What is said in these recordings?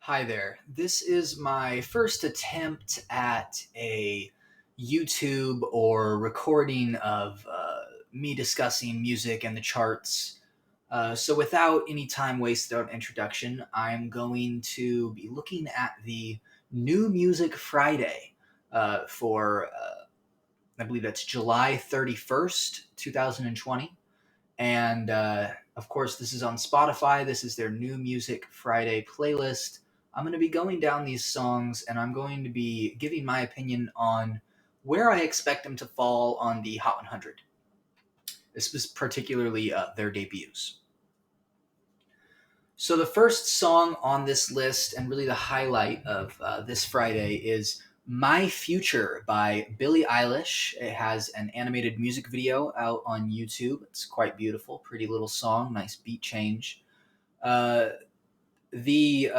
Hi there. This is my first attempt at a YouTube or recording of me discussing music and the charts. So, without any time wasted on introduction, I'm going to be looking at the New Music Friday for I believe that's July 31st, 2020. And of course, this is on Spotify. This is their New Music Friday playlist. I'm going to be going down these songs and I'm going to be giving my opinion on where I expect them to fall on the Hot 100. This was particularly their debuts. So, the first song on this list, and really the highlight of this Friday, is My Future by Billie Eilish. It has an animated music video out on YouTube. It's quite beautiful, pretty little song, nice beat change. Uh, the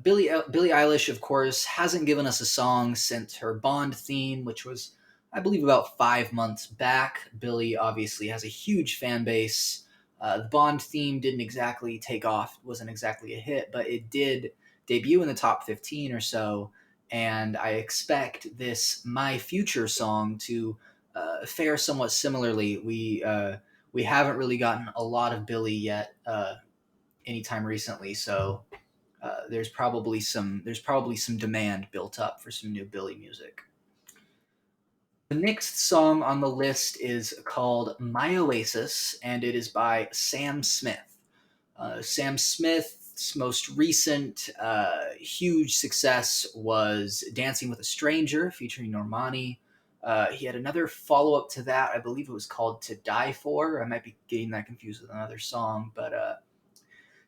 Billie Eilish, of course, hasn't given us a song since her Bond theme, which was, I believe, about 5 months back. Billie obviously has a huge fan base. The Bond theme didn't exactly take off; it wasn't exactly a hit, but it did debut in the top 15 or so. And I expect this "My Future" song to fare somewhat similarly. We haven't really gotten a lot of Billie yet anytime recently, so there's probably some demand built up for some new Billie music. The next song on the list is called My Oasis, and it is by Sam Smith. Sam Smith's most recent huge success was Dancing with a Stranger featuring Normani. He had another follow up to that. I believe it was called To Die For. I might be getting that confused with another song, but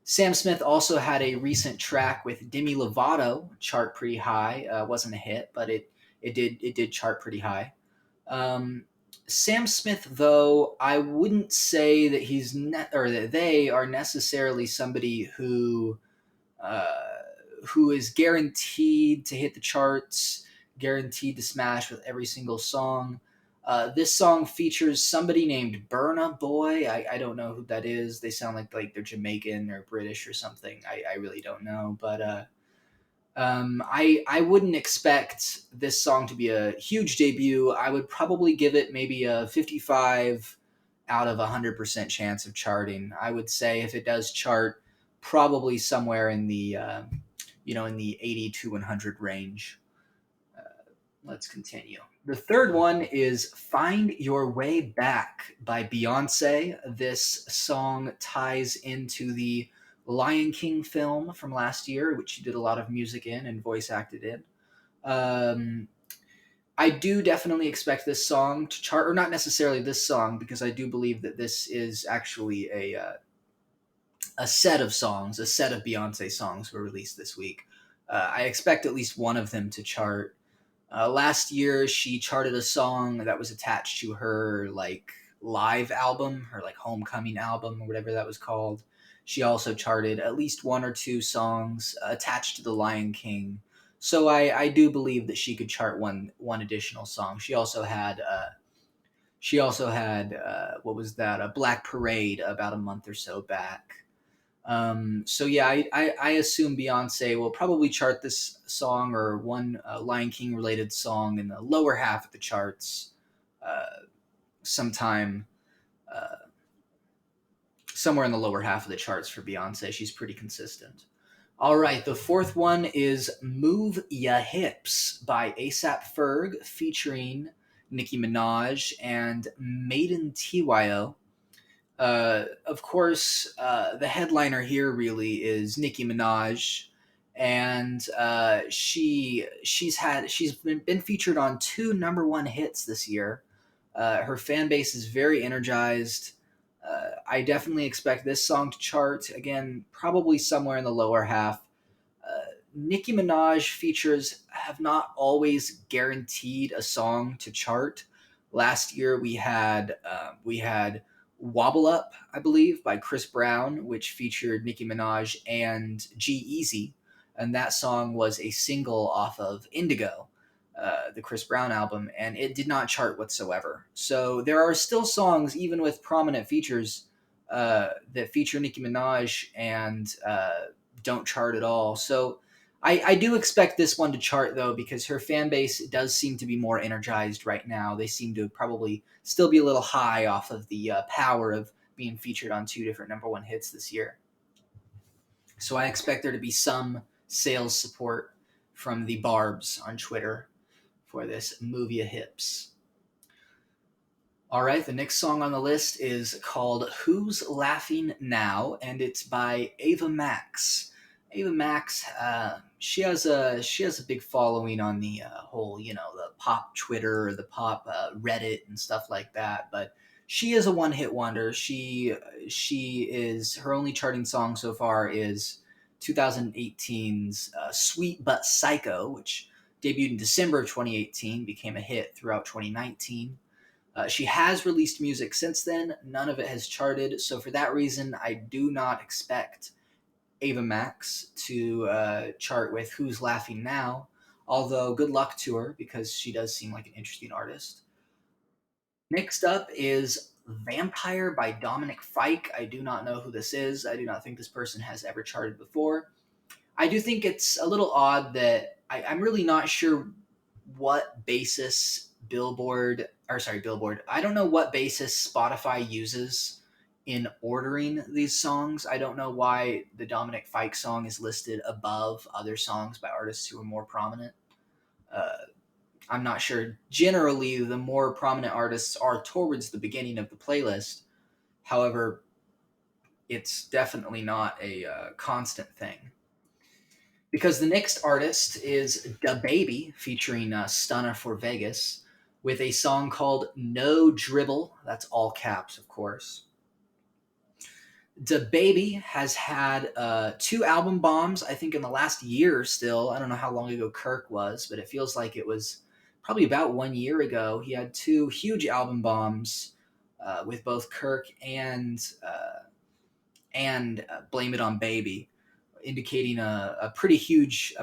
Sam Smith also had a recent track with Demi Lovato chart pretty high. Wasn't a hit, but it did chart pretty high. Um, Sam Smith, though, I wouldn't say that or that they are necessarily somebody uh, who is guaranteed to hit the charts, guaranteed to smash with every single song. This song features somebody named Burna Boy. I don't know who that is. They sound like they're Jamaican or British or something. I really don't know, but I wouldn't expect this song to be a huge debut. I would probably give it maybe a 55 out of 100% chance of charting. I would say if it does chart, probably somewhere in the in the 80 to 100 range. Uh, let's continue. The third one is Find Your Way Back by Beyonce. This song ties into the Lion King film from last year, which she did a lot of music in and voice acted in. Um, I do definitely expect this song to chart, or not necessarily this song, because I do believe that this is actually a set of songs, a set of Beyonce songs were released this week. I expect at least one of them to chart. Last year, she charted a song that was attached to her live album, her homecoming album, or whatever that was called. She also charted at least one or two songs attached to the Lion King. So I do believe that she could chart one additional song. She also had what was that? A Black Parade about a month or so back. So yeah, I assume Beyonce will probably chart this song or one Lion King related song in the lower half of the charts uh, sometime uh, somewhere in the lower half of the charts for Beyonce. She's pretty consistent. All right, the fourth one is Move Ya Hips by ASAP Ferg featuring Nicki Minaj and Maiden TYO. Of course, the headliner here really is Nicki Minaj, and she's been featured on two number one hits this year. Her fan base is very energized. I definitely expect this song to chart again, probably somewhere in the lower half. Nicki Minaj features have not always guaranteed a song to chart. Last year we had "Wobble Up," I believe, by Chris Brown, which featured Nicki Minaj and G-Eazy, and that song was a single off of Indigo, the Chris Brown album, and it did not chart whatsoever. So there are still songs, even with prominent features, that feature Nicki Minaj and don't chart at all. So I do expect this one to chart though, because her fan base does seem to be more energized right now. They seem to probably still be a little high off of the power of being featured on two different number one hits this year. So I expect there to be some sales support from the Barbs on Twitter for this Movia Hips. All right, the next song on the list is called Who's Laughing Now, and it's by Ava Max. Ava Max, she has a big following on the whole, the pop Twitter, the pop Reddit, and stuff like that. But she is a one hit wonder. She is her only charting song so far is 2018's "Sweet But Psycho," which debuted in December of 2018, became a hit throughout 2019. She has released music since then. None of it has charted. So for that reason, I do not expect Ava Max to chart with Who's Laughing Now. Although good luck to her because she does seem like an interesting artist. Next up is Vampire by Dominic Fike. I do not know who this is. I do not think this person has ever charted before. I do think it's a little odd that I'm really not sure what basis Billboard. I don't know what basis Spotify uses in ordering these songs. I don't know why the Dominic Fike song is listed above other songs by artists who are more prominent. Uh, I'm not sure. Generally, the more prominent artists are towards the beginning of the playlist. However, it's definitely not a constant thing. Because the next artist is DaBaby featuring Stunna for Vegas with a song called No Dribble. That's all caps, of course. DaBaby has had two album bombs, I think, in the last year still. I don't know how long ago Kirk was, but it feels like it was probably about 1 year ago. He had two huge album bombs with both Kirk and Blame It on Baby, indicating a pretty huge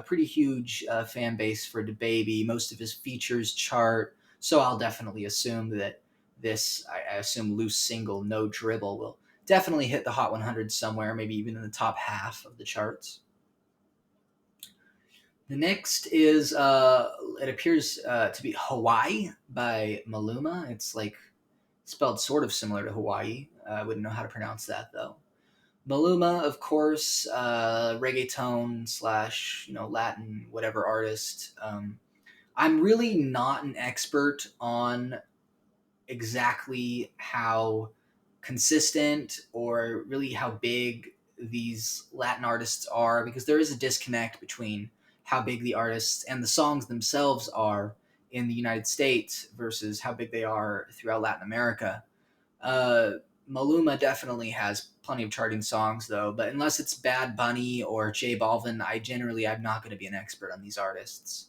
fan base for DaBaby. Most of his features chart, so I'll definitely assume that this I assume loose single No Dribble will definitely hit the Hot 100 somewhere, maybe even in the top half of the charts. The next is it appears to be Hawaii by Maluma. It's like spelled sort of similar to Hawaii. I wouldn't know how to pronounce that though. Maluma, of course, reggaeton slash Latin whatever artist. I'm really not an expert on exactly how consistent or really how big these Latin artists are, because there is a disconnect between how big the artists and the songs themselves are in the United States versus how big they are throughout Latin America. Uh, Maluma definitely has plenty of charting songs though, but unless it's Bad Bunny or J Balvin, I'm not going to be an expert on these artists.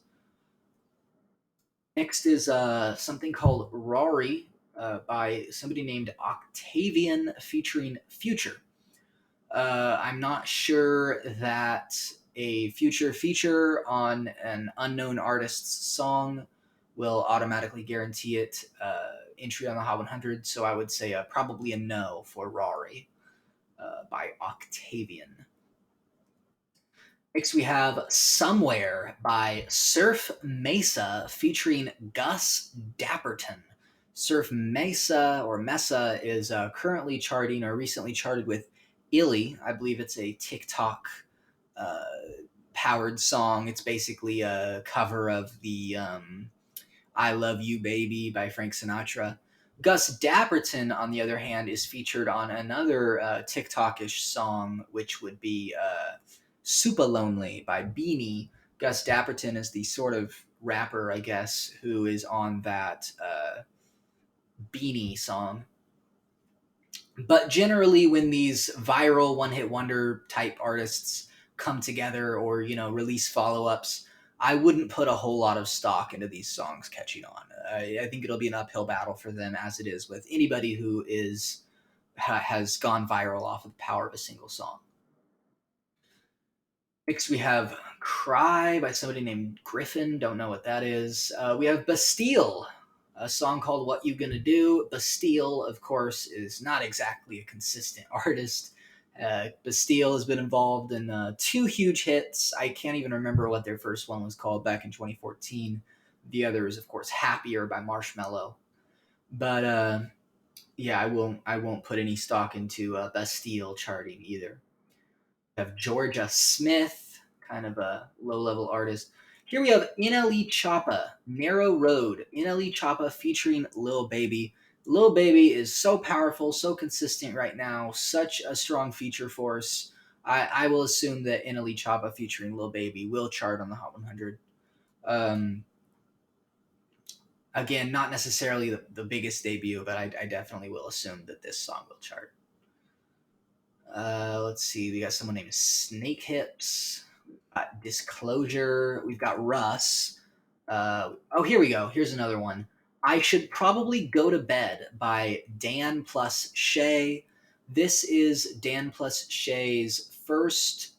Next is something called Rory by somebody named Octavian featuring Future. I'm not sure that a Future feature on an unknown artist's song will automatically guarantee it entry on the Hot 100, so I would say probably a no for Rory by Octavian. Next, we have Somewhere by Surf Mesa featuring Gus Dapperton. Surf Mesa or Mesa is currently charting or recently charted with Illy. I believe it's a TikTok uh, powered song. It's basically a cover of the I Love You Baby by Frank Sinatra. Gus Dapperton, on the other hand, is featured on another TikTokish song, which would be Super Lonely by Beanie. Gus Dapperton is the sort of rapper, I guess, who is on that Beanie song. But generally, when these viral one hit wonder type artists come together or, release follow ups, I wouldn't put a whole lot of stock into these songs catching on. I think it'll be an uphill battle for them, as it is with anybody who has gone viral off of the power of a single song. Next, we have Cry by somebody named Griffin. Don't know what that is. We have Bastille, a song called What You Gonna Do. Bastille, of course, is not exactly a consistent artist. Bastille has been involved in two huge hits. I can't even remember what their first one was called back in 2014. The other is, of course, Happier by Marshmello. But yeah, I won't put any stock into Bastille charting either. We have Georgia Smith, kind of a low level artist. Here we have NLE Choppa, Narrow Road. NLE Choppa featuring Lil Baby. Lil Baby is so powerful, so consistent right now, such a strong feature force. I will assume that NLE Choppa featuring Lil Baby will chart on the Hot 100. Um, Again, not necessarily the biggest debut, but I definitely will assume that this song will chart. Let's see. We got someone named Snake Hips. Disclosure. We've got Russ. Oh, here we go. Here's another one. I Should Probably Go to Bed by Dan plus Shay. This is Dan plus Shay's first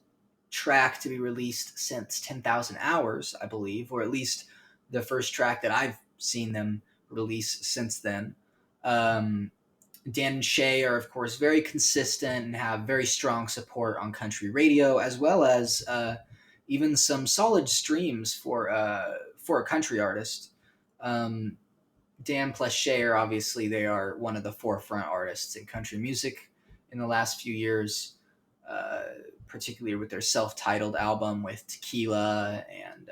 track to be released since 10,000 Hours, I believe, or at least the first track that I've seen them release since then. Um, Dan and Shay are, of course, very consistent and have very strong support on country radio, as well as even some solid streams for a country artist. Um, Dan plus Shay are obviously they are one of the forefront artists in country music in the last few years, uh, particularly with their self-titled album with Tequila and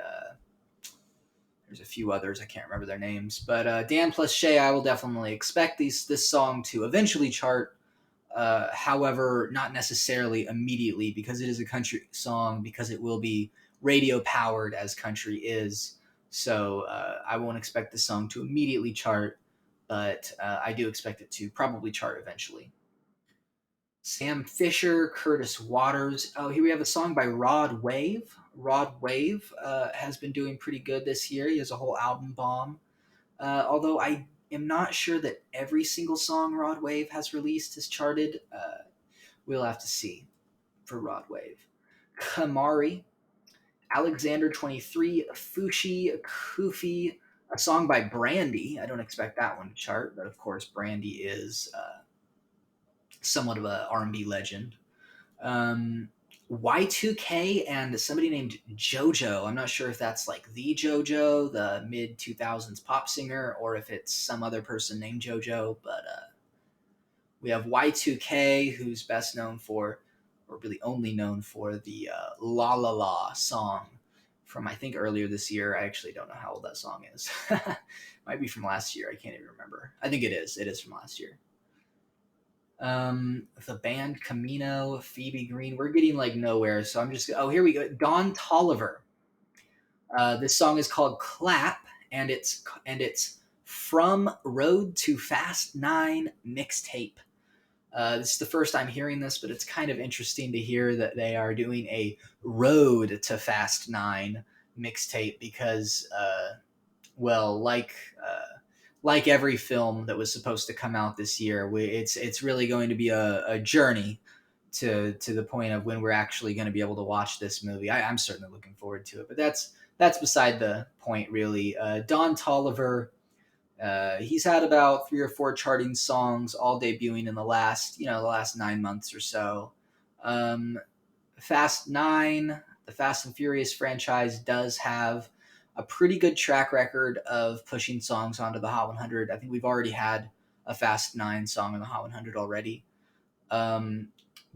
there's a few others I can't remember their names, but Dan plus Shay, I will definitely expect this song to eventually chart. However, not necessarily immediately because it is a country song because it will be radio powered as country is. So I won't expect the song to immediately chart, but I do expect it to probably chart eventually. Sam Fisher, Curtis Waters. Oh, here we have a song by Rod Wave. Rod Wave has been doing pretty good this year. He has a whole album bomb. Although I am not sure that every single song Rod Wave has released has charted. We'll have to see for Rod Wave. Kamari, Alexander 23, Fushi, Kufi, a song by Brandy. I don't expect that one to chart, but of course Brandy is somewhat of a R&B legend. Um, Y2K and somebody named JoJo. I'm not sure if that's like the JoJo, the mid 2000s pop singer, or if it's some other person named JoJo. But we have Y2K, who's best known for, or really only known for, the La La La song from I think earlier this year. I actually don't know how old that song is. Might be from last year. I can't even remember. I think it is. It is from last year. The band Camino, Phoebe Green. We're getting like nowhere, so I'm just. Oh, here we go. Don Tolliver. This song is called "Clap," and it's from Road to Fast 9 mixtape. This is the first time hearing this, but it's kind of interesting to hear that they are doing a Road to Fast 9 mixtape because, well, like every film that was supposed to come out this year, it's really going to be a journey to the point of when we're actually going to be able to watch this movie. I'm certainly looking forward to it, but that's beside the point, really. Don Tolliver, he's had about 3 or 4 charting songs, all debuting in the last 9 months or so. Um, Fast Nine, the Fast and Furious franchise, does have a pretty good track record of pushing songs onto the Hot 100. I think we've already had a Fast Nine song on the Hot 100 already.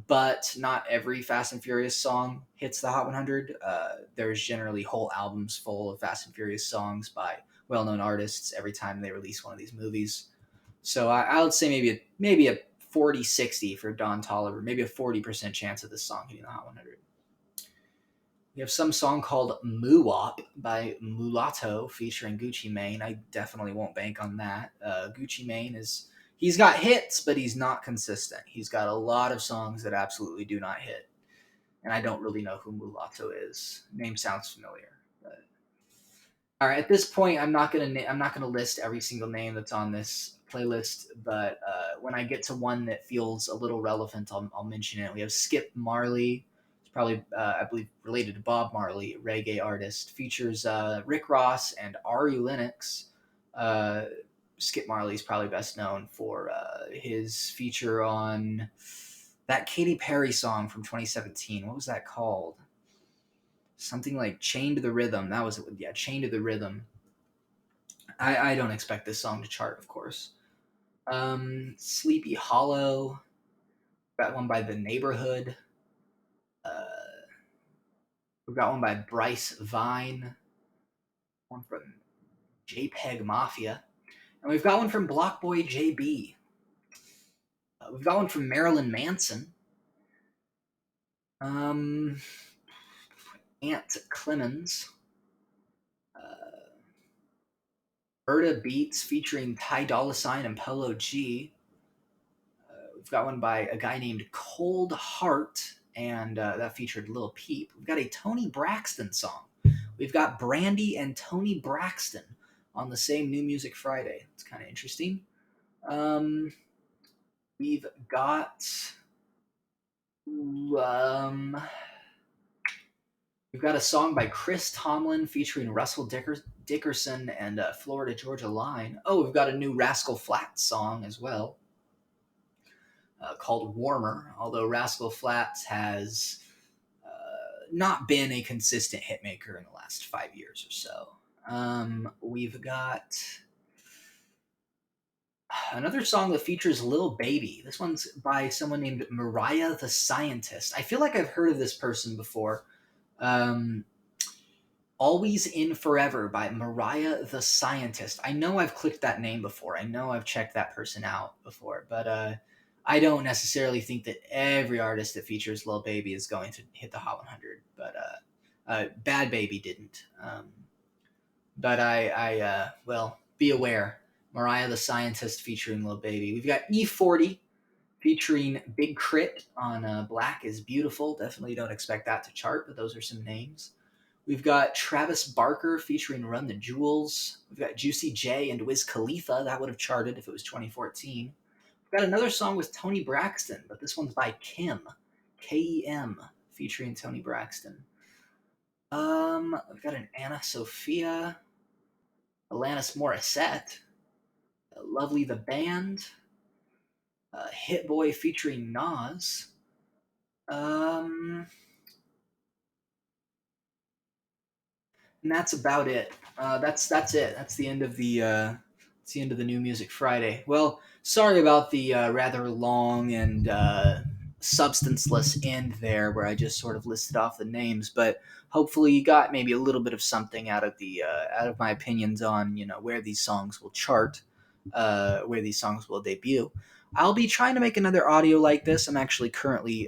But not every Fast and Furious song hits the Hot 100. There's generally whole albums full of Fast and Furious songs by well-known artists every time they release one of these movies. So I would say maybe a 40-60 for Don Tolliver, maybe a 40% chance of this song hitting the Hot 100. We have some song called Moo-Wop by Mulatto featuring Gucci Mane. I definitely won't bank on that. Gucci Mane he's got hits, but he's not consistent. He's got a lot of songs that absolutely do not hit. And I don't really know who Mulatto is. Name sounds familiar. But... All right, at this point, I'm not gonna list every single name that's on this playlist, but when I get to one that feels a little relevant, I'll mention it. We have Skip Marley. It's probably I believe related to Bob Marley, reggae artist. Features Rick Ross and Ari Lennox. Skip Marley is probably best known for his feature on That Katy Perry song from 2017. What was that called? Something like "Chained to the Rhythm." That was it. Yeah, "Chained to the Rhythm." I don't expect this song to chart, of course. Sleepy Hollow. Got one by The Neighborhood. Uh, we've got one by Bryce Vine. One from JPEG Mafia. And we've got one from Blockboy JB. We've got one from Marilyn Manson. Um, Ant Clemens. Uh, Berta Beats featuring Ty Dolla Sign and Polo G. We've got one by a guy named Cold Heart, and that featured Lil Peep. We've got a Tony Braxton song. We've got Brandy and Tony Braxton on the same New Music Friday. It's kind of interesting. Um, we've got um, we've got a song by Chris Tomlin featuring Russell Dickerson and Florida Georgia Line. Oh, we've got a new Rascal Flatts song as well, called Warmer, although Rascal Flatts has not been a consistent hitmaker in the last 5 years or so. We've got another song that features Lil Baby. This one's by someone named Mariah the Scientist. I feel like I've heard of this person before. Um, Always in Forever by Mariah the Scientist. I know I've clicked that name before. I know I've checked that person out before, but I don't necessarily think that every artist that features Lil Baby is going to hit the Hot 100. But Bad Baby didn't. But well, be aware. Mariah the Scientist featuring Lil Baby. We've got E40 featuring Big Crit on Black is Beautiful. Definitely don't expect that to chart, but those are some names. We've got Travis Barker featuring Run the Jewels. We've got Juicy J and Wiz Khalifa. That would have charted if it was 2014. We've got another song with Tony Braxton, but this one's by Kim, Kem, featuring Tony Braxton. We've got an Anna Sophia, Alanis Morissette, Lovely the Band, Hit Boy featuring Nas. And that's about it. That's it. That's the end of the New Music Friday. Well, sorry about the rather long and substanceless end there, where I just sort of listed off the names. But hopefully, you got maybe a little bit of something out of the out of my opinions on where these songs will chart, where these songs will debut. I'll be trying to make another audio like this. I'm actually currently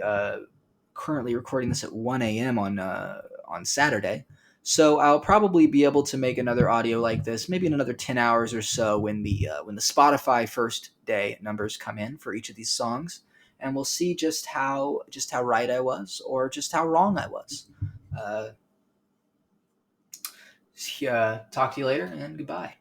recording this at 1 a.m. On Saturday. So I'll probably be able to make another audio like this, maybe in another 10 hours or so, when the Spotify first day numbers come in for each of these songs, and we'll see just how right I was or just how wrong I was. Talk to you later, and goodbye.